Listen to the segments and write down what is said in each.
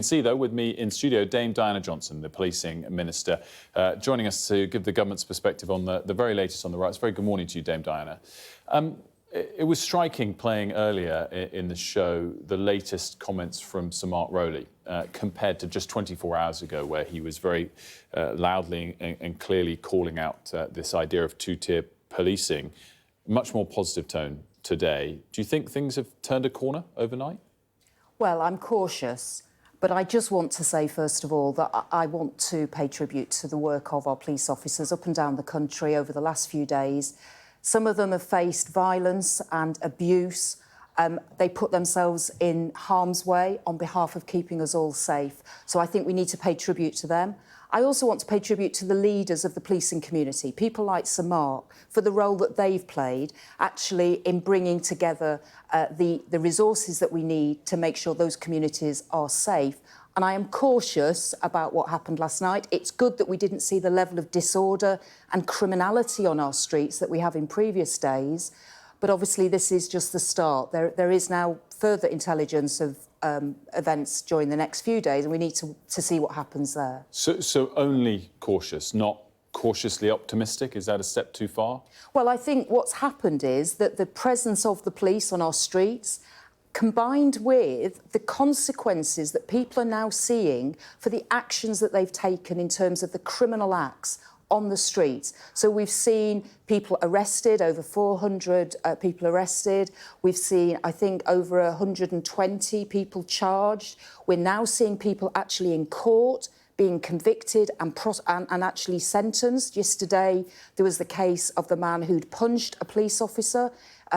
See, though, with me in studio, Dame Diana Johnson, the policing minister, joining us to give the government's perspective on the very latest on the riots. Very good morning to you, Dame Diana. It was striking playing earlier in the show the latest comments from Sir Mark Rowley compared to just 24 hours ago, where he was very loudly and clearly calling out this idea of two-tier policing. Much more positive tone today. Do you think things have turned a corner overnight? Well, I'm cautious. But I just want to say, first of all, that I want to pay tribute to the work of our police officers up and down the country over the last few days. Some of them have faced violence and abuse. They put themselves in harm's way on behalf of keeping us all safe. So I think we need to pay tribute to them. I also want to pay tribute to the leaders of the policing community, people like Sir Mark, for the role that they've played actually in bringing together the resources that we need to make sure those communities are safe. And I am cautious about what happened last night. It's good that we didn't see the level of disorder and criminality on our streets that we have in previous days. But obviously this is just the start. There is now further intelligence of events during the next few days, and we need to see what happens there. So only cautious, not cautiously optimistic? Is that a step too far? Well, I think what's happened is that the presence of the police on our streets, combined with the consequences that people are now seeing for the actions that they've taken in terms of the criminal acts on the streets. So we've seen people arrested, over 400 people arrested. We've seen, I think, over 120 people charged. We're now seeing people actually in court being convicted and actually sentenced. Yesterday, there was the case of the man who'd punched a police officer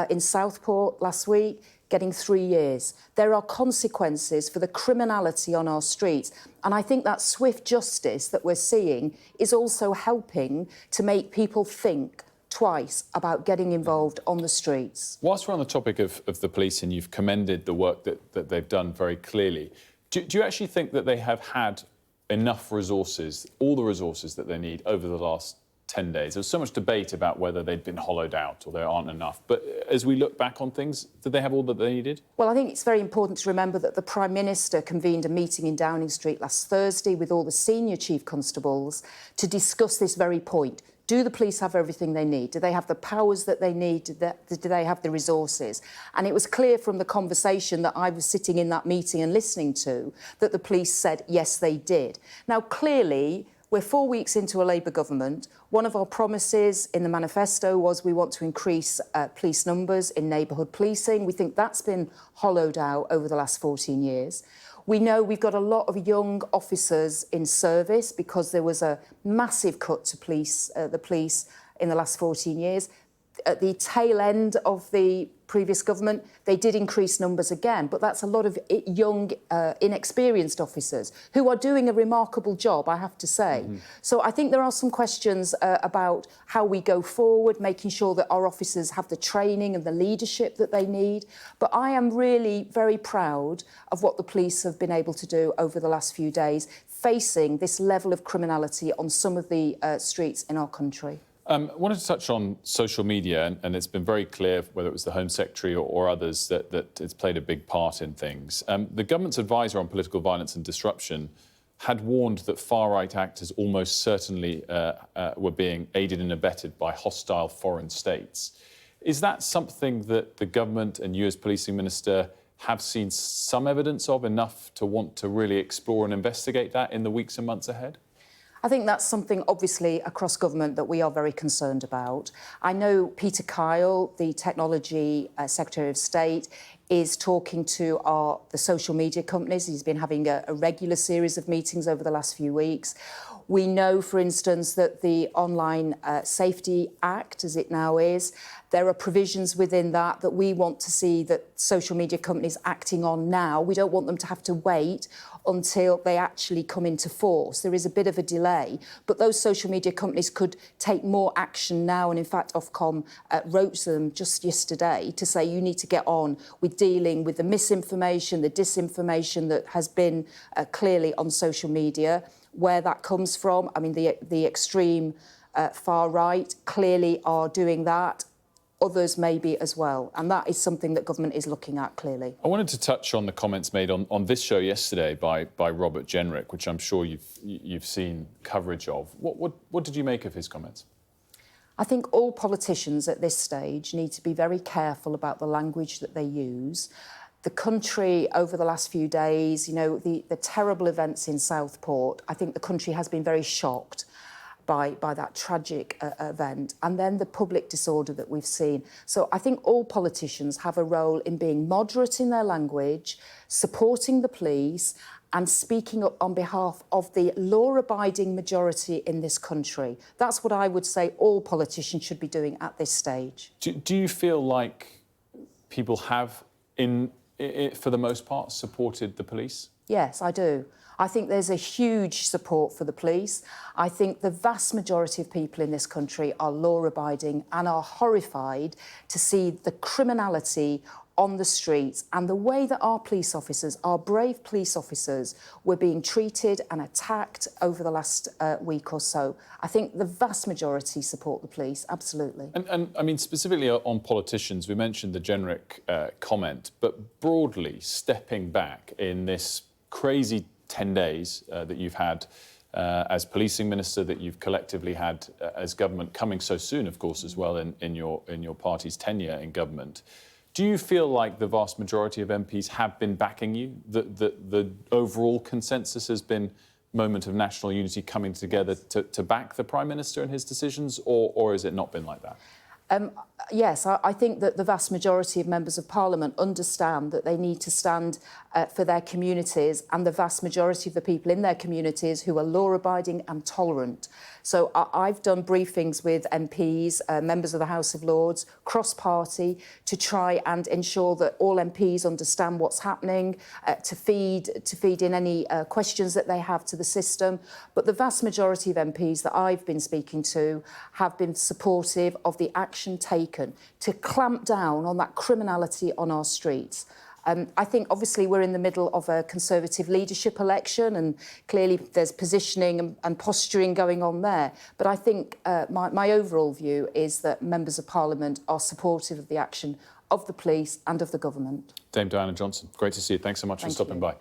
in Southport last week, getting 3 years. There are consequences for the criminality on our streets. And I think that swift justice that we're seeing is also helping to make people think twice about getting involved on the streets. Whilst we're on the topic of the police, and you've commended the work that they've done very clearly, do you actually think that they have had enough resources, all the resources that they need over the last 10 days? There's so much debate about whether they've been hollowed out or there aren't enough. But as we look back on things, did they have all that they needed? Well, I think it's very important to remember that the Prime Minister convened a meeting in Downing Street last Thursday with all the senior chief constables to discuss this very point. Do the police have everything they need? Do they have the powers that they need? Do they have the resources? And it was clear from the conversation that I was sitting in that meeting and listening to that the police said, yes, they did. Now, clearly, we're 4 weeks into a Labour government. One of our promises in the manifesto was we want to increase police numbers in neighbourhood policing. We think that's been hollowed out over the last 14 years. We know we've got a lot of young officers in service because there was a massive cut to the police in the last 14 years. At the tail end of the previous government, they did increase numbers again, but that's a lot of young, inexperienced officers who are doing a remarkable job, I have to say. So I think there are some questions about how we go forward, making sure that our officers have the training and the leadership that they need. But I am really very proud of what the police have been able to do over the last few days, facing this level of criminality on some of the streets in our country. I wanted to touch on social media, and it's been very clear, whether it was the Home Secretary or others, that it's played a big part in things. The government's advisor on political violence and disruption had warned that far-right actors almost certainly were being aided and abetted by hostile foreign states. Is that something that the government and you as policing minister have seen some evidence of, enough to want to really explore and investigate that in the weeks and months ahead? I think that's something, obviously, across government that we are very concerned about. I know Peter Kyle, the Technology Secretary of State, is talking to the social media companies. He's been having a regular series of meetings over the last few weeks. We know, for instance, that the Online Safety Act, as it now is, there are provisions within that we want to see that social media companies acting on now. We don't want them to have to wait until they actually come into force. There is a bit of a delay, but those social media companies could take more action now. And in fact, Ofcom wrote to them just yesterday to say you need to get on with dealing with the misinformation, the disinformation that has been clearly on social media. Where that comes from, I mean, the extreme far right clearly are doing that. others maybe as well. And that is something that government is looking at clearly. I wanted to touch on the comments made on this show yesterday by Robert Jenrick, which I'm sure you've seen coverage of. What did you make of his comments? I think all politicians at this stage need to be very careful about the language that they use. The country over the last few days, you know, the terrible events in Southport, I think the country has been very shocked by that tragic event, and then the public disorder that we've seen. So I think all politicians have a role in being moderate in their language, supporting the police and speaking up on behalf of the law-abiding majority in this country. That's what I would say all politicians should be doing at this stage. Do you feel like people have, for the most part, supported the police? Yes, I do. I think there's a huge support for the police. I think the vast majority of people in this country are law-abiding and are horrified to see the criminality on the streets and the way that our police officers, our brave police officers, were being treated and attacked over the last week or so. I think the vast majority support the police, absolutely. And I mean, specifically on politicians, we mentioned the Jenrick comment, but broadly, stepping back in this crazy 10 days that you've had as policing minister, that you've collectively had as government, coming so soon, of course, as well in your party's tenure in government. Do you feel like the vast majority of MPs have been backing you? The overall consensus has been moment of national unity coming together to back the Prime Minister and his decisions, or has it not been like that? Yes, I think that the vast majority of members of Parliament understand that they need to stand for their communities, and the vast majority of the people in their communities who are law-abiding and tolerant. So I've done briefings with MPs, members of the House of Lords, cross-party, to try and ensure that all MPs understand what's happening, to feed in any questions that they have to the system. But the vast majority of MPs that I've been speaking to have been supportive of the action taken to clamp down on that criminality on our streets. I think obviously we're in the middle of a Conservative leadership election, and clearly there's positioning and posturing going on there. But I think my overall view is that members of Parliament are supportive of the action of the police and of the government. Dame Diana Johnson, great to see you. Thanks so much for stopping by.